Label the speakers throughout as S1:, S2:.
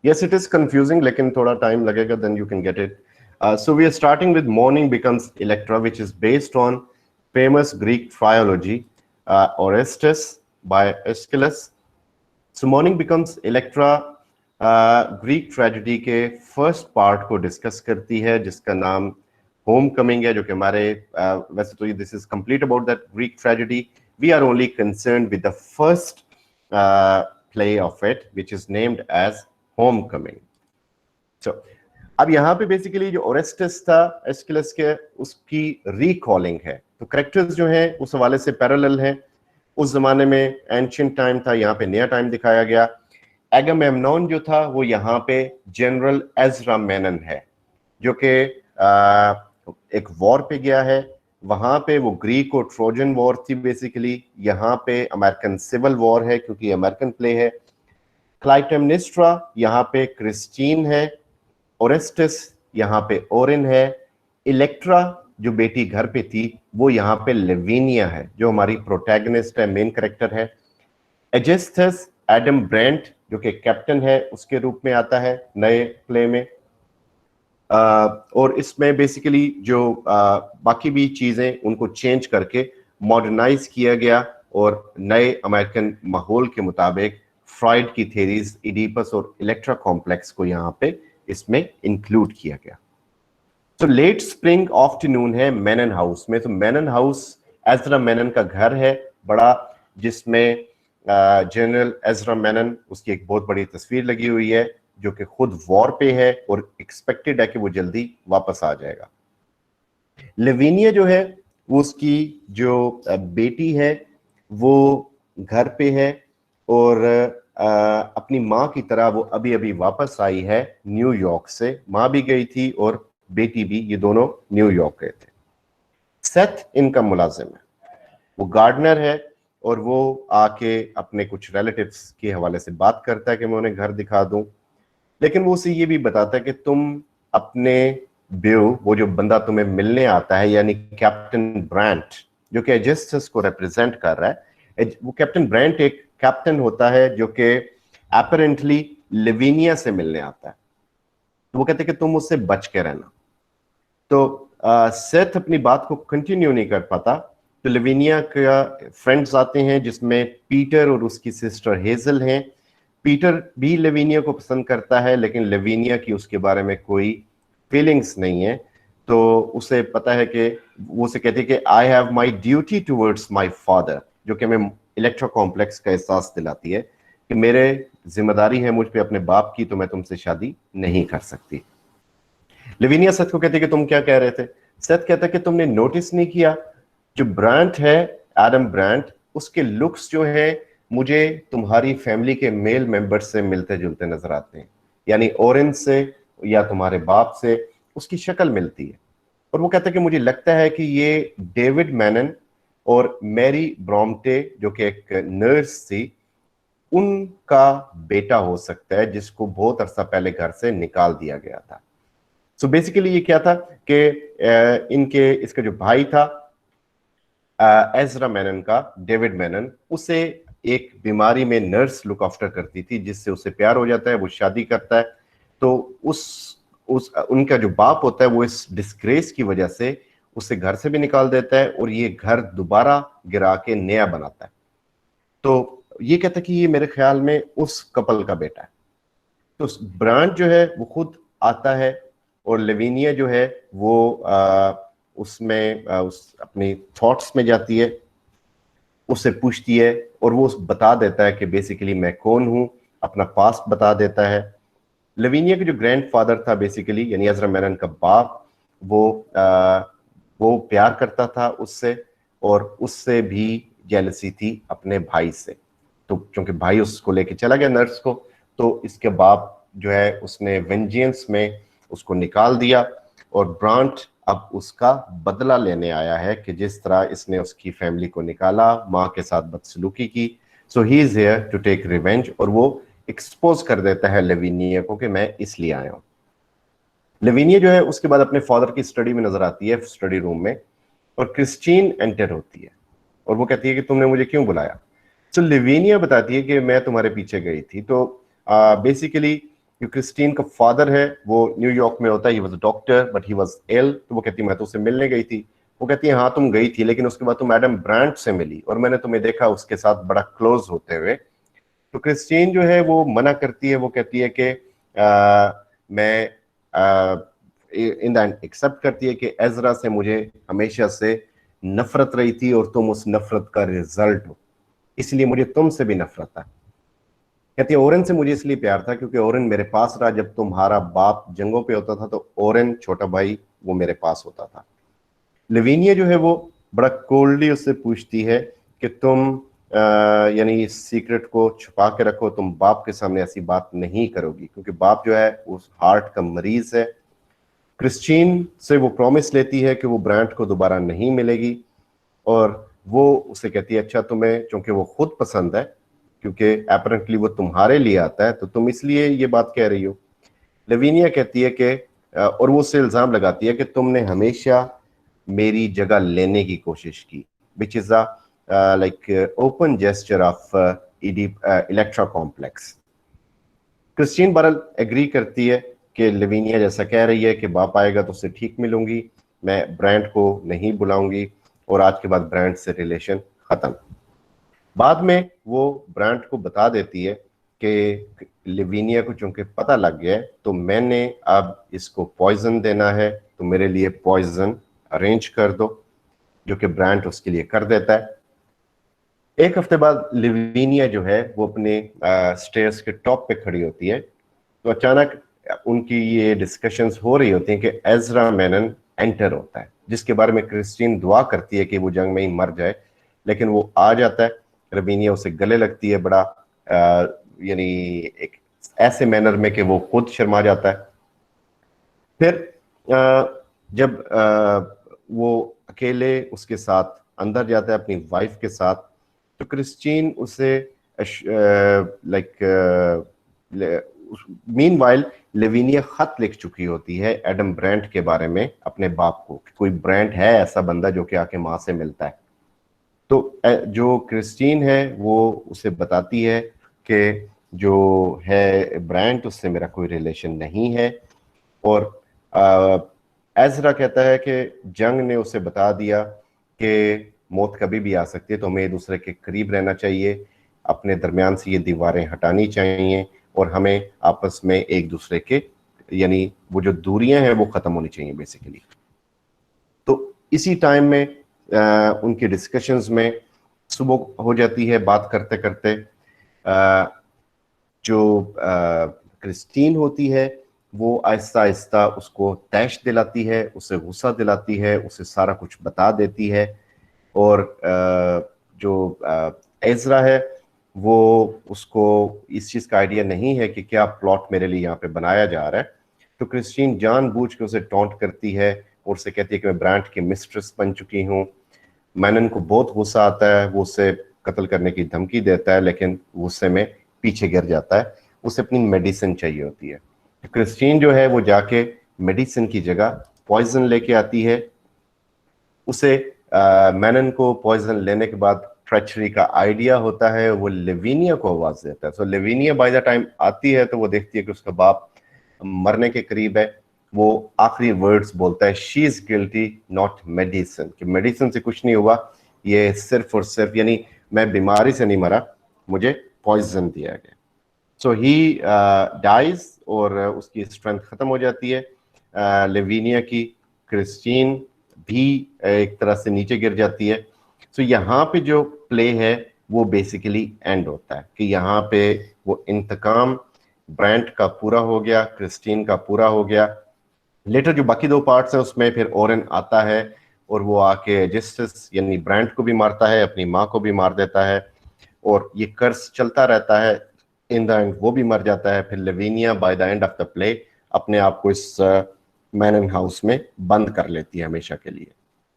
S1: Yes, it is confusing, लेकिन थोड़ा time लगेगा, then you can get it. So we are starting with morning becomes Electra, which is based on famous Greek trilogy, Orestes by Aeschylus. So morning becomes Electra Greek tragedy के first part को discuss करती है, जिसका नाम home coming है, जो कि हमारे वैसे तो this is complete about that Greek tragedy. We are only concerned with the first play of it, which is named as homecoming. So अब यहाँ पे बेसिकली जो ओरेस्टस था एस्किलस के, उसकी रिकॉलिंग है. तो करेक्टर्स जो हैं उस हवाले से पैरेलल हैं. उस जमाने में एंशिएंट टाइम था, यहाँ पे नया टाइम दिखाया गया. एगामेम्नोन जो था वो यहाँ पे जनरल एजरा मेनन है, जो कि एक वॉर पे गया है. वहां पे वो ग्रीक और ट्रोजन वॉर थी बेसिकली. यहाँ पे अमेरिकन सिविल वॉर है क्योंकि अमेरिकन प्ले है. क्लाइटेमनिस्ट्रा यहाँ पे क्रिस्टीन है. ओरेस्टस यहाँ पे ओरिन है. इलेक्ट्रा जो बेटी घर पे थी वो यहाँ पे लेविनिया है, जो हमारी प्रोटैगनिस्ट है, मेन कैरेक्टर है. एजेस्थस एडम ब्रेंट जो कि कैप्टन है उसके रूप में आता है नए प्ले में. और इसमें बेसिकली जो बाकी भी चीजें उनको चेंज करके मॉडर्नाइज किया गया और नए अमेरिकन माहौल के मुताबिक फ्राइड की थेरीज, इडिपस और इलेक्ट्रा कॉम्प्लेक्स को यहाँ पे इसमें इंक्लूड किया गया. तो लेट स्प्रिंग आफ्टरनून है मेनन हाउस में. तो मेनन हाउस एजरा मेनन का घर है बड़ा, जिसमें जनरल एजरा मेनन, उसकी एक बहुत बड़ी तस्वीर लगी हुई है, जो कि खुद वॉर पे है और एक्सपेक्टेड है कि वो जल्दी वापस आ जाएगा. लेविनिया जो है वो उसकी जो बेटी है वो घर पे है और अपनी माँ की तरह वो अभी अभी वापस आई है न्यूयॉर्क से. माँ भी गई थी और बेटी भी, ये दोनों न्यूयॉर्क गए थे. सेथ इनका मुलाजिम है, वो गार्डनर है और वो आके अपने कुछ रिलेटिव्स के हवाले से बात करता है कि मैं उन्हें घर दिखा दूं. लेकिन वो उसे ये भी बताता है कि तुम अपने ब्यू, वो जो बंदा तुम्हें मिलने आता है, यानी कैप्टन ब्रांट, जो कि एजेस्टस को रिप्रेजेंट कर रहा है. वो कैप्टन ब्रांट एक कैप्टन होता है जो कि अपेरेंटली लेविनिया से मिलने आता है. तो वो कहते हैं कि तुम उससे बच के रहना. तो सेथ अपनी बात को कंटिन्यू नहीं कर पाता. तो लेविनिया का फ्रेंड्स आते हैं, जिसमें पीटर और उसकी सिस्टर हेजल हैं. पीटर भी लेविनिया को पसंद करता है, लेकिन लेविनिया की उसके बारे में कोई फीलिंग्स नहीं है. तो उसे पता है कि वो उसे कहती है कि I have my duty towards my father, जो कि हमें इलेक्ट्रा कॉम्प्लेक्स का एहसास दिलाती है कि मेरे जिम्मेदारी है मुझ पे अपने बाप की, तो मैं तुमसे शादी नहीं कर सकती. लेविनिया सेथ को कहती है कि तुम क्या कह रहे थे. सेथ कहता है कि तुमने नोटिस नहीं किया, जो ब्रांट है, एडम ब्रांट, उसके लुक्स जो है मुझे तुम्हारी फैमिली के मेल मेंबर से मिलते जुलते नजर आते हैं, यानी ओरेन से या तुम्हारे बाप से उसकी शक्ल मिलती है. और वो कहता है कि मुझे लगता है कि ये डेविड मैनन और मैरी ब्रॉम्टे, जो कि एक नर्स थी, उनका बेटा हो सकता है, जिसको बहुत अरसा पहले घर से निकाल दिया गया था. सो बेसिकली ये क्या था कि इनके इसका जो भाई था एजरा मेनन का, डेविड मेनन, उसे एक बीमारी में नर्स लुक आफ्टर करती थी, जिससे उसे प्यार हो जाता है, वो शादी करता है. तो उस उनका जो बाप होता है वो इस डिस्ग्रेस की वजह से उसे घर से भी निकाल देता है और ये घर दोबारा गिरा के नया बनाता है. तो ये कहता है कि ये मेरे ख्याल में उस कपल का बेटा है. तो ब्रांड जो है वो खुद आता है और लेविनिया जो है वो उसमें उस अपनी थॉट्स में जाती है, उससे पूछती है और वो बता देता है कि बेसिकली मैं कौन हूं, अपना पास्ट बता देता है. लेविनिया के जो ग्रैंडफादर था बेसिकली, यानी एजरा मेनन का बाप, वो प्यार करता था उससे और उससे भी जेलसी थी अपने भाई से. तो क्योंकि भाई उसको लेके चला गया नर्स को, तो इसके बाप जो है उसने वेंजियंस में उसको निकाल दिया और ब्रांट अब उसका बदला लेने आया है कि जिस तरह इसने उसकी फैमिली को निकाला, माँ के साथ बदसलूकी की. So he is here to take revenge. और वो एक्सपोज कर देता है लेविनिया को कि मैं इसलिए आया हूँ. लेविनिया जो है उसके बाद अपने फादर की स्टडी में नजर आती है, स्टडी रूम में, और क्रिस्टीन एंटर होती है और वो कहती है कि तुमने मुझे क्यों बुलाया. सो लेविनिया बताती है कि मैं तुम्हारे पीछे गई थी. तो बेसिकली क्योंकि क्रिस्टीन का फादर है वो न्यूयॉर्क में होता है, he was a doctor but he was ill. तो वो कहती है मैं तो उससे मिलने गई थी। वो कहती है हाँ तुम गई थी, लेकिन उसके बाद तुम एडम ब्रांट से मिली और मैंने तुम्हें देखा उसके साथ बड़ा क्लोज होते हुए। तो क्रिस्टीन जो है वो मना करती है, वो कहती है कि मैं इन द एंड एक्सेप्ट करती है कि एजरा से मुझे हमेशा से नफरत रही थी और तुम उस नफरत का रिजल्ट हो, इसलिए मुझे तुमसे भी नफरत है। कहती है ओरेन से मुझे इसलिए प्यार था क्योंकि ओरेन मेरे पास रहा जब तुम्हारा बाप जंगों पे होता था, तो ओरेन छोटा भाई वो मेरे पास होता था। लिविनिया जो है वो बड़ा कोल्डली उससे पूछती है कि तुम यानी इस सीक्रेट को छुपा के रखो, तुम बाप के सामने ऐसी बात नहीं करोगी, क्योंकि बाप जो है उस हार्ट का मरीज है। क्रिस्टीन से वो प्रॉमिस लेती है कि वो ब्रांड को दोबारा नहीं मिलेगी, और वो उसे कहती है अच्छा तुम्हें, क्योंकि वो खुद पसंद है, क्योंकि अपरेंटली वो तुम्हारे लिए आता है, तो तुम इसलिए ये बात कह रही हो। लवीनिया कहती है कि और वो उससे इल्जाम लगाती है कि तुमने हमेशा मेरी जगह लेने की कोशिश की, which is a like open gesture of Electra complex. Christine Burrell agree करती है कि लवीनिया जैसा कह रही है कि बाप आएगा तो उससे ठीक मिलूंगी, मैं ब्रांड को नहीं बुलाऊंगी, और आज के बाद ब्रांड से रिलेशन खत्म। बाद में वो ब्रांड को बता देती है कि लिविनिया को चूंकि पता लग गया है, तो मैंने अब इसको पॉइजन देना है, तो मेरे लिए पॉइजन अरेंज कर दो, जो कि ब्रांड उसके लिए कर देता है। एक हफ्ते बाद लिविनिया जो है वो अपने स्टेयर्स के टॉप पे खड़ी होती है, तो अचानक उनकी ये डिस्कशंस हो रही होती हैं कि एजरा मैनन एंटर होता है, जिसके बारे में क्रिस्टीन दुआ करती है कि वो जंग में ही मर जाए, लेकिन वो आ जाता है। रबीनिया उसे गले लगती है बड़ा यानी एक ऐसे मैनर में कि वो खुद शर्मा जाता है। फिर जब वो अकेले उसके साथ अंदर जाता है अपनी वाइफ के साथ, तो क्रिस्टीन उसे लाइक मीनवाइल लेविनिया खत लिख चुकी होती है एडम ब्रांट के बारे में अपने बाप को, कोई ब्रांट है ऐसा बंदा जो कि आके माँ से मिलता है। तो जो क्रिस्टीन है वो उसे बताती है कि जो है ब्रांट उससे मेरा कोई रिलेशन नहीं है, और एजरा कहता है कि जंग ने उसे बता दिया कि मौत कभी भी आ सकती है, तो हमें एक दूसरे के करीब रहना चाहिए, अपने दरमियान से ये दीवारें हटानी चाहिए, और हमें आपस में एक दूसरे के यानी वो जो दूरियां हैं वो खत्म होनी चाहिए बेसिकली। तो इसी टाइम में उनके डिस्कशंस में सुबह हो जाती है। बात करते करते जो क्रिस्टीन होती है वो आहिस्ता आहिस्ता उसको तैश दिलाती है, उसे गुस्सा दिलाती है, उसे सारा कुछ बता देती है, और जो एजरा है वो उसको इस चीज़ का आइडिया नहीं है कि क्या प्लॉट मेरे लिए यहाँ पे बनाया जा रहा है। तो क्रिस्टीन जानबूझ के उसे टॉन्ट करती है और उसे कहती है कि मैं ब्रांड की मिस्ट्रेस बन चुकी हूँ। मैनन को बहुत गुस्सा आता है, वो उसे कत्ल करने की धमकी देता है, लेकिन गुस्से में पीछे गिर जाता है। उसे अपनी मेडिसिन चाहिए होती है, तो क्रिस्टीन जो है वो जाके मेडिसिन की जगह पॉइजन लेके आती है। उसे मैनन को पॉइजन लेने के बाद ट्रेचरी का आइडिया होता है, वो लेविनिया को आवाज देता है। सो लेविनिया बाय द टाइम आती है तो वो देखती है कि उसका बाप मरने के करीब है। वो आखिरी वर्ड्स बोलता है, she is guilty not medicine, कि मेडिसिन से कुछ नहीं हुआ, ये सिर्फ और सिर्फ यानी मैं बीमारी से नहीं मरा, मुझे पॉइजन दिया गया। सो ही डाइज और उसकी स्ट्रेंथ खत्म हो जाती है लेविनिया की। क्रिस्टीन भी एक तरह से नीचे गिर जाती है। सो यहाँ पे जो प्ले है वो बेसिकली एंड होता है कि यहाँ पे वो इंतकाम ब्रांट का पूरा हो गया, क्रिस्टीन का पूरा हो गया। लेटर जो बाकी दो पार्ट्स हैं उसमें फिर ओरेन आता है और वो आके जस्टिस यानी ब्रांट को भी मारता है, अपनी माँ को भी मार देता है, और ये कर्स चलता रहता है। इन द एंड वो भी मर जाता है। फिर Lavinia by the end of the play अपने आप को इस मैनन हाउस में बंद कर लेती है हमेशा के लिए।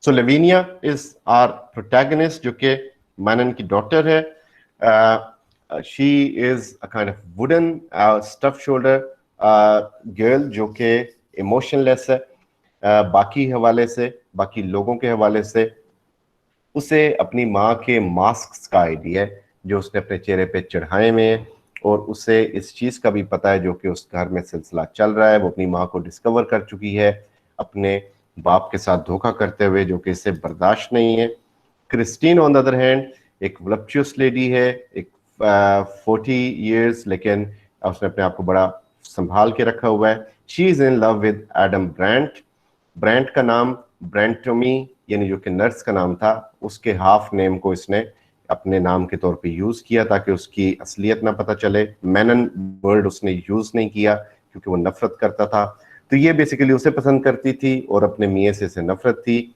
S1: सो लेविनिया इज आर प्रोटैगनिस्ट, जो कि मैनन की डॉटर है। She is a kind of wooden stuff shoulder girl जो कि इमोशनलेस है। बाकी हवाले से, बाकी लोगों के हवाले से उसे अपनी माँ के मास्क का आइडिया है जो उसने अपने चेहरे पे चढ़ाए हुए हैं, और उसे इस चीज़ का भी पता है जो कि उस घर में सिलसिला चल रहा है। वो अपनी माँ को डिस्कवर कर चुकी है अपने बाप के साथ धोखा करते हुए, जो कि इसे बर्दाश्त नहीं है। Christine on the other hand एक वलप्चुअस लेडी है, एक 40 ईयर्स, लेकिन उसने अपने आप को बड़ा संभाल के रखा हुआ है। She is in love with Adam Brant. Brant का नाम ब्रांटोमी यानी जो कि नर्स का नाम था, उसके हाफ नेम को इसने अपने नाम के तौर पे यूज किया ताकि उसकी असलियत ना पता चले। मैनन वर्ड उसने यूज नहीं किया क्योंकि वो नफरत करता था। तो ये बेसिकली उसे पसंद करती थी और अपने मियाँ से इसे नफरत थी।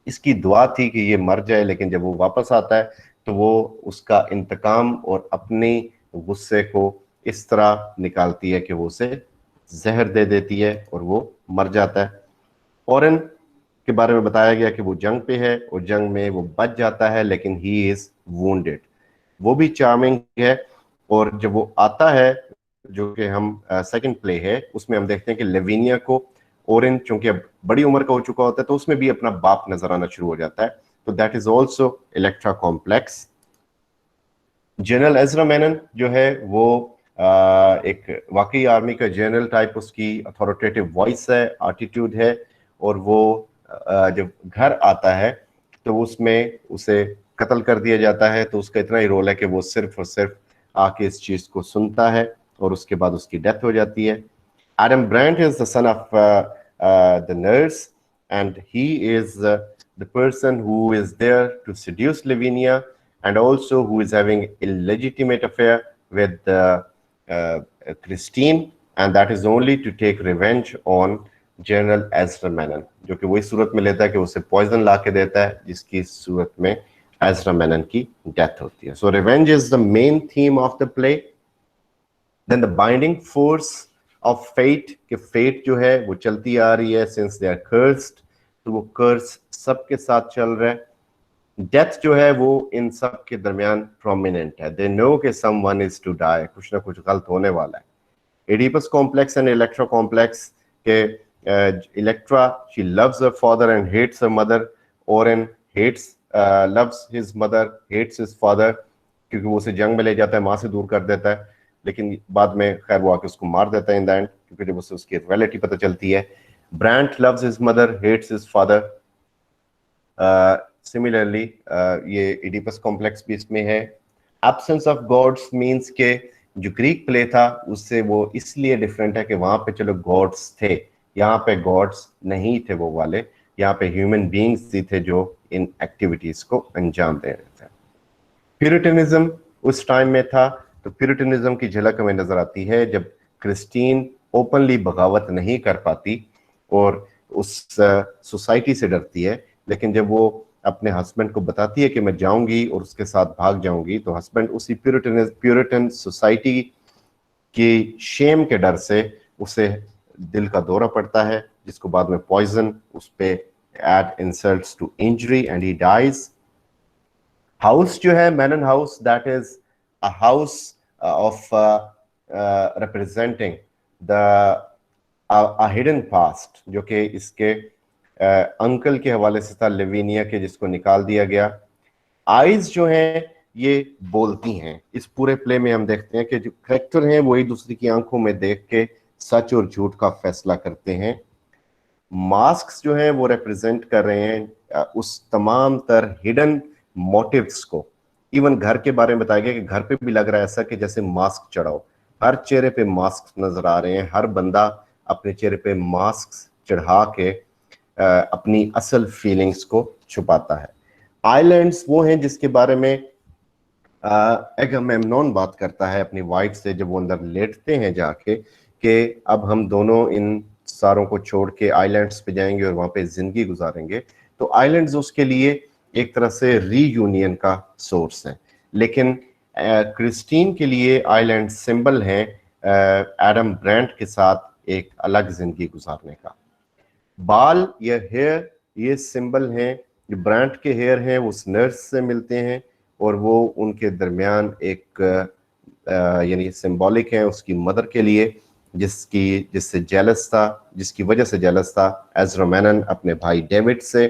S1: इसकी दुआ थी कि ये मर जाए, लेकिन जब वो वापस आता है तो वो उसका इंतकाम और अपने गुस्से को इस तरह निकालती है कि वो उसे जहर दे देती है और वो मर जाता है। ओरेन के बारे में बताया गया कि वो जंग पे है और जंग में वो बच जाता है, लेकिन ही इज वुंडेड। वो भी चार्मिंग है। और जब वो आता है, जो कि हम सेकंड प्ले है, उसमें हम देखते हैं कि लेविनिया को ओरेन चूंकि अब बड़ी उम्र का हो चुका होता है तो उसमें भी अपना बाप नजर आना शुरू हो जाता है। तो that is also Electra complex. General Ezra Menon जो है वो एक वाकई आर्मी का जनरल टाइप, उसकी अथॉरिटेटिव वॉइस है, एटीट्यूड है। और वो जब घर आता है तो उसमें उसे कत्ल कर दिया जाता है। तो उसका इतना ही रोल है कि वो सिर्फ और सिर्फ आके इस चीज को सुनता है और उसके बाद उसकी डेथ हो जाती है। Adam Brant is the son of the nurse and he is the person who is there to seduce Lavinia, and also who is having illegitimate affair with Christine, and that is only to take revenge on General Ezra Menon, जो कि वही सूरत में लेता है कि उसे poison ला के देता है, जिसकी सूरत में एजरा मेनन की डेथ होती है। So revenge is the main theme of the play. Then the binding force of fate, कि फेट जो है वो चलती आ रही है सिंस दे आर कर्स्ड, तो वो कर्स सबके साथ चल रहा है। डेथ जो है वो इन सब के दरमियान प्रोमिनेंट है। दे नो कि समवन इज टू डाई, कुछ ना कुछ गलत होने वाला है। Oedipus complex and Electra complex के Electra she loves her father and hates her mother. Orin hates loves his mother, hates his father, क्योंकि वो उसे जंग में ले जाता है, माँ से दूर कर देता है, लेकिन बाद में खैर वो आके उसको मार देता है इन द एंड, क्योंकि जब उसे उसकी रियलिटी पता चलती है। Brant loves his mother, hates his father. Similarly ये एडिपस कॉम्प्लेक्स भी इसमें है। एब्सेंस ऑफ गॉड्स मींस के जो ग्रीक प्ले था उससे वो इसलिए डिफरेंट है कि वहां पे चलो गॉड्स थे, यहाँ पे गॉड्स नहीं थे वो वाले, यहाँ पे ह्यूमन बीइंग्स ही थे जो इन एक्टिविटीज को अंजाम दे रहे थे। प्यूरिटनिज्म उस टाइम में था, तो प्यूरिटनिज्म की झलक हमें नजर आती है जब क्रिस्टीन ओपनली बगावत नहीं कर पाती और उस सोसाइटी से डरती है, लेकिन जब वो अपने हस्बैंड को बताती है कि मैं जाऊंगी और उसके साथ भाग जाऊंगी, तो हस्बैंड उसी प्यूरिटन सोसाइटी की शेम के डर से उसे दिल का दौरा पड़ता है, जिसको बाद में पॉइजन उस पे add insults to injury and he dies. House जो है Mannon house, that is a house of representing the hidden past, जो कि इसके अंकल के हवाले से था, लेविनिया के, जिसको निकाल दिया गया। आइज जो हैं ये बोलती हैं। इस पूरे प्ले में हम देखते हैं कि जो करेक्टर हैं वो एक दूसरे की आंखों में देख के सच और झूठ का फैसला करते हैं। मास्क जो हैं वो रिप्रेजेंट कर रहे हैं उस तमाम तर हिडन मोटिव्स को। इवन घर के बारे में बताया गया कि घर पे भी लग रहा है ऐसा कि जैसे मास्क चढ़ाओ, हर चेहरे पे मास्क नजर आ रहे हैं, हर बंदा अपने चेहरे पे मास्क चढ़ा के अपनी असल फीलिंग्स को छुपाता है। आइलैंड्स वो हैं जिसके बारे में एगामेम्नोन बात करता है अपनी वाइफ से जब वो अंदर लेटते हैं जाके, कि अब हम दोनों इन सारों को छोड़ के आइलैंड्स पे जाएंगे और वहां पे जिंदगी गुजारेंगे। तो आइलैंड्स उसके लिए एक तरह से रीयूनियन का सोर्स है, लेकिन क्रिस्टीन के लिए आइलैंड सिंबल है एडम ब्रांट के साथ एक अलग जिंदगी गुजारने का। बाल या हेयर ये सिंबल हैं, जो ब्रांट के हेयर हैं वो उस नर्स से मिलते हैं और वो उनके दरमियान एक यानी सिंबॉलिक है उसकी मदर के लिए, जिससे जेलस था, जिसकी वजह से जेलस था एजरा मेनन अपने भाई डेविड से।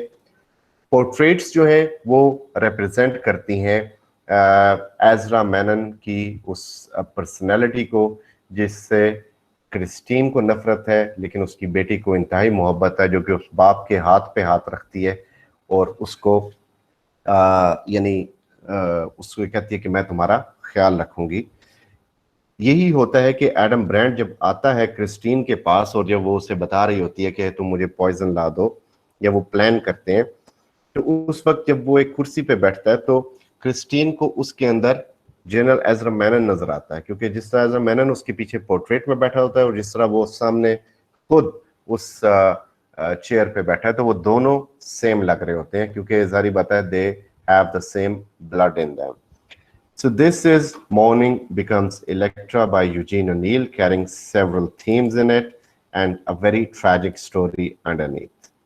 S1: पोर्ट्रेट्स जो है वो रिप्रेजेंट करती हैं एजरा मैनन की उस पर्सनैलिटी को, जिससे क्रिस्टीन को नफरत है लेकिन उसकी बेटी को इंतहाई मोहब्बत है, जो कि उस बाप के हाथ पे हाथ रखती है और उसको यानी उसको कहती है कि मैं तुम्हारा ख्याल रखूंगी। यही होता है कि एडम ब्रांड जब आता है क्रिस्टीन के पास और जब वो उसे बता रही होती है कि तुम मुझे पॉइजन ला दो, या वो प्लान करते हैं, तो उस वक्त जब वो एक कुर्सी पे बैठता है तो क्रिस्टीन को उसके अंदर जनरल एजरा मैनन नजर आता है, क्योंकि जिस तरह एजरा मैनन उसके पीछे पोर्ट्रेट में बैठा होता है और जिस तरह वो सामने खुद उस चेयर पे बैठा है, तो वो दोनों सेम लग रहे होते हैं, क्योंकि जारी बात है they have the same blood in them. So this is Morning Becomes Electra by Eugene O'Neill, carrying several themes in it and a very tragic story underneath.